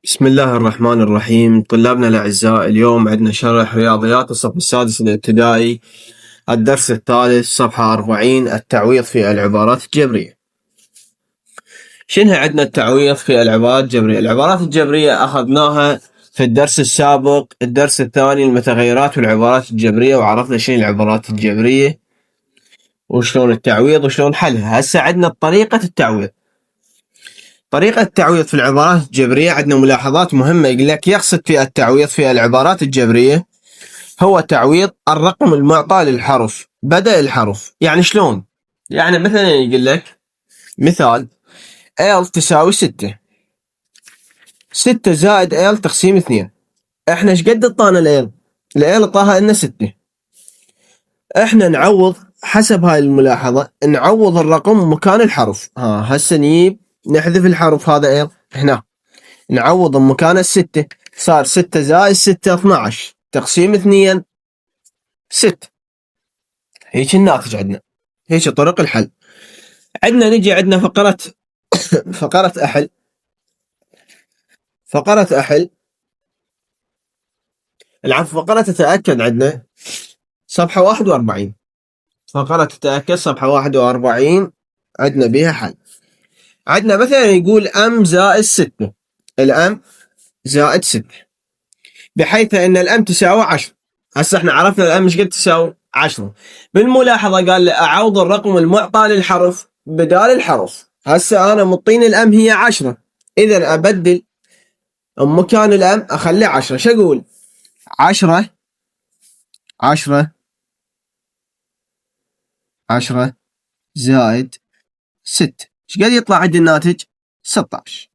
بسم الله الرحمن الرحيم. طلابنا الأعزاء، اليوم عندنا شرح رياضيات الصف السادس الابتدائي، الدرس الثالث، صفحة 40، التعويض في العبارات الجبرية. شنو عندنا التعويض في العبارات الجبرية؟ العبارات الجبرية أخذناها في الدرس السابق، الدرس الثاني، المتغيرات والعبارات الجبرية، وعرفنا شنو العبارات الجبرية وشلون التعويض وشلون حلها. هسه عندنا طريقة التعويض. طريقة التعويض في العبارات الجبرية عندنا ملاحظات مهمة. يقول لك يقصد في التعويض في العبارات الجبرية هو تعويض الرقم المعطى للحرف بدل الحرف. يعني شلون؟ يعني مثلا يقول لك مثال L تساوي 6 زائد L تقسيم 2. احنا ايش قد اعطانا ال L اعطاها لنا 6. احنا نعوض حسب هاي الملاحظة، نعوض الرقم مكان الحرف. هسه نجيب نحذف الحرف هذا L هنا، نعوض مكان الستة، صار 6 زائد 6 12 تقسيم 2 6. هيك الناتج عندنا، هيك طرق الحل. عندنا نجي عندنا فقرة أحل. فقرة تتأكد عندنا صفحة 41. فقرة تتأكد صفحة 41 عندنا بها حل. عندنا مثلا يقول أم زائد 6، الأم زائد 6، بحيث أن الأم تساوي 10. هسه احنا عرفنا الأم مش قد تساوي 10. بالملاحظة قال لي أعوض الرقم المعطى للحرف بدال الحرف. هسه أنا مطين الأم هي 10، إذا أبدل مكان الأم أخلي 10. شو أقول؟ 10 زائد 6 ايش قد يطلع عندي الناتج؟ 16.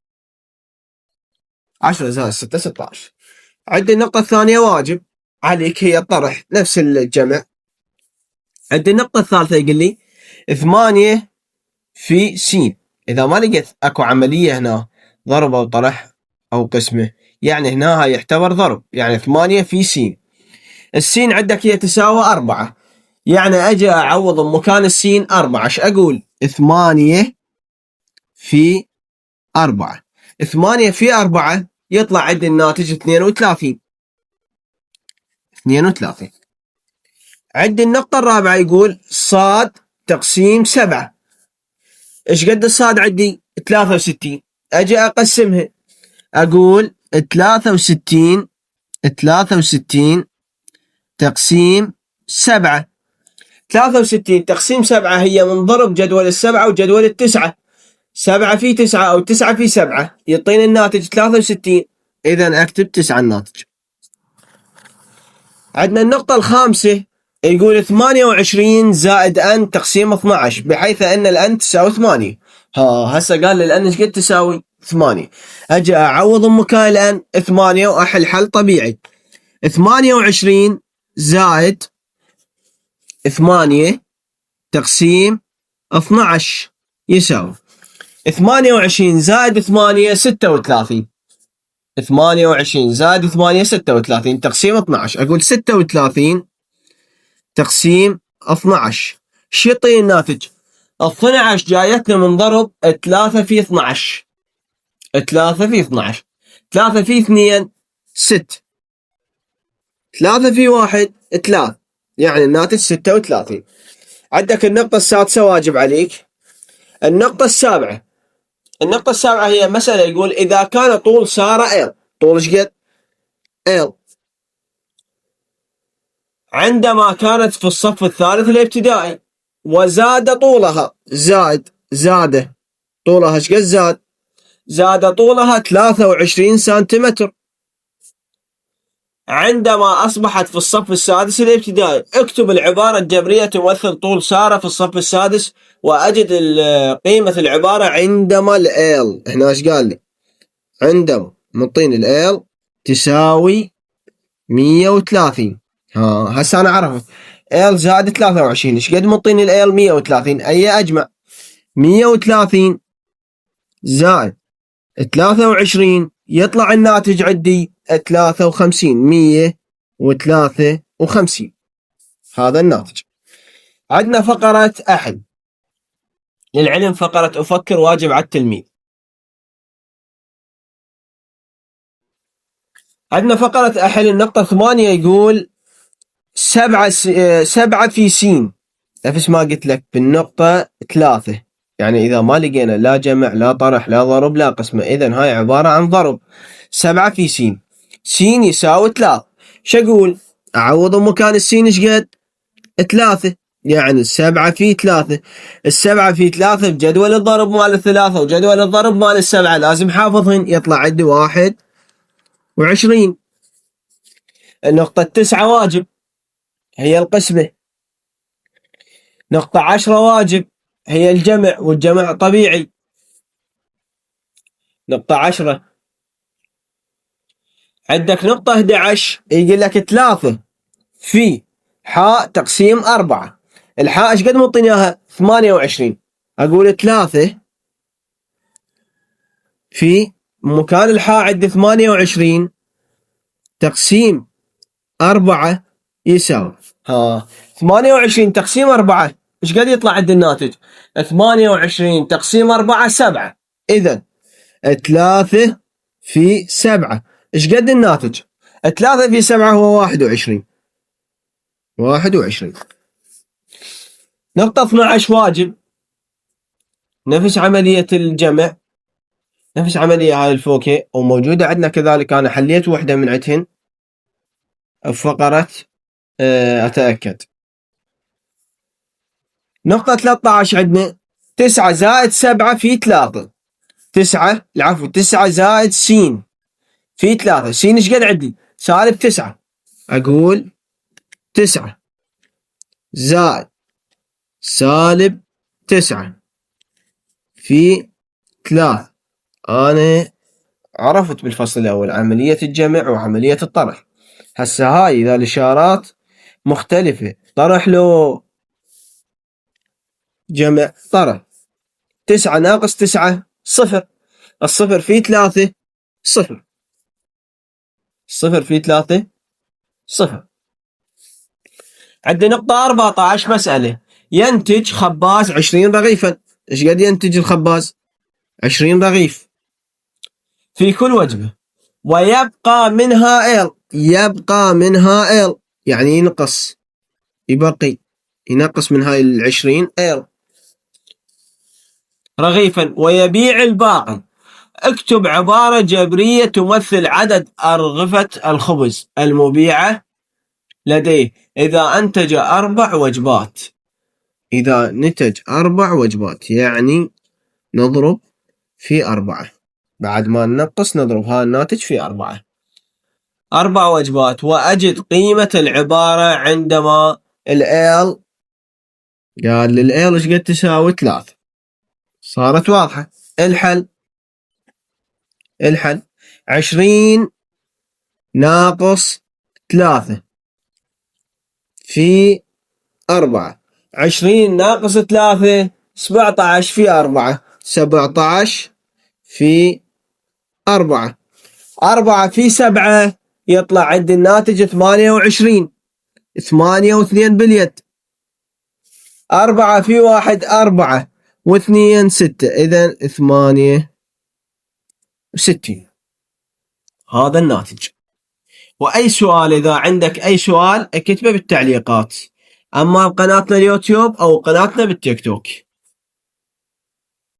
10 زائد 6 16. عندي النقطة الثانية واجب عليك هي الطرح نفس الجمع. عندي النقطة الثالثة يقول لي 8 في س. إذا ما لقيت أكو عملية هنا ضرب أو طرح أو قسمة، يعني هنا هاي يعتبر ضرب، يعني 8 في س. السين عندك هي تساوي 4، يعني أجي أعوض مكان السين 4. ايش أقول؟ 8 في 4. 8 في 4 يطلع عندي الناتج 32. عندي النقطة الرابعة يقول صاد تقسيم 7. ايش قد الصاد عندي؟ 63. اجي اقسمها، اقول 63 تقسيم 7. 63 تقسيم 7 هي من ضرب جدول السبعة وجدول التسعة. 7 في 9 أو 9 في 7 يعطيني الناتج 63، إذا أكتب 9 الناتج. عندنا النقطة الخامسة يقول 28 زائد n تقسيم 12، بحيث أن الn تساوي 8. هسه قال لي الn ايش قد تساوي؟ 8. أجي أعوض مكان الn 8 وأحل حل طبيعي. 28 زائد 8 تقسيم 12 يساوي 28 زائد 8 36. 28 زائد 8 36 تقسيم 12. أقول 36 تقسيم 12 شو يعطيني الناتج؟ 12 جايتنا من ضرب 3 في 12. 3 في 12. 3 في 2 6. 3 في 1 3، يعني الناتج 36. عندك النقطة السادسة واجب عليك. النقطة السابعة هي مسألة يقول إذا كان طول سارة L، طول ايش قد؟ L عندما كانت في الصف الثالث الابتدائي وزاد طولها، زاد طولها ايش قد زاد طولها 23 سنتيمتر عندما أصبحت في الصف السادس الابتدائي. اكتب العبارة الجبرية تمثل طول سارة في الصف السادس، وأجد قيمة العبارة عندما ال هنا ايش قال لي؟ عندما مطين ال تساوي 130. هسه أنا عرفت ال زائد 23 ايش قد مطين ال 130. أي أجمع 130 زائد 23 يطلع الناتج عندي 53. 153 هذا الناتج. عندنا فقرة أحل. للعلم فقرة أفكر واجب على التلميذ. عندنا فقرة أحل النقطة 8 يقول 7 في س، نفس ما قلت لك بالنقطة 3. يعني إذا ما لقينا لا جمع لا طرح لا ضرب لا قسمة، إذن هاي عبارة عن ضرب. 7 في س، س يساوي 3. شو أقول؟ أعوض مكان السين إيش قد؟ 3. يعني 7 في 3. 7 في 3 بجدول الضرب مال 3 وجدول الضرب مال 7، لازم حافظهن. يطلع عندي 21. النقطة 9 واجب، هي القسمة. نقطة 10 واجب، هي الجمع، والجمع طبيعي. نقطة 10. عندك نقطة 11 يقول لك 3 في حاء تقسيم 4. الحاء ايش قد معطيناها؟ 28. اقول 3 في مكان الحاء عندي 28 تقسيم 4 يساوي 28 تقسيم 4 ايش قد يطلع عند الناتج؟ 28 تقسيم 4 7. اذا 3 في 7 ايش قد الناتج؟ 3 في 7 هو 21. 21. نقطة 12 واجب، نفس عملية الجمع، نفس عملية هاي الفوكي، وموجودة عندنا كذلك. أنا حليت وحدة من عندهن بفقرة أتأكد. نقطة 13 عندنا 9 زائد 7 في 3. 9 زائد س في 3. س ايش قد عندي؟ -9. أقول 9 زائد -9 في 3. أنا عرفت بالفصل الأول عملية الجمع وعملية الطرح. هسه هاي إذا الإشارات مختلفة، طرح لو جمع طرح. 9 ناقص 9 صفر. الصفر في 3 صفر. الصفر في 3 صفر. عندنا نقطة 14 مسألة. ينتج خباز 20 رغيفا. ايش قد ينتج الخباز؟ 20 رغيف في كل وجبة، ويبقى منها ال. يبقى منها ال يعني ينقص، يبقي، ينقص من هاي 20 ال رغيفا ويبيع الباقي. اكتب عبارة جبرية تمثل عدد أرغفة الخبز المبيعة لديه إذا أنتج 4 وجبات. إذا نتج 4 وجبات يعني نضرب في 4، بعد ما ننقص نضرب هذا الناتج في 4. 4 وجبات. وأجد قيمة العبارة عندما الآل قال الآل إيش قد تساوي 3. صارت واضحة. الحل 20 ناقص 3 في 4. 20 ناقص 3 17 في 4. 17 في 4. 4 في 7 يطلع عندي الناتج 28. 8 و2 باليد. 4 في 1 4 و2 6. إذا 68. هذا الناتج. وأي سؤال إذا عندك أي سؤال اكتبه بالتعليقات، أما قناتنا اليوتيوب أو قناتنا بالتيك توك.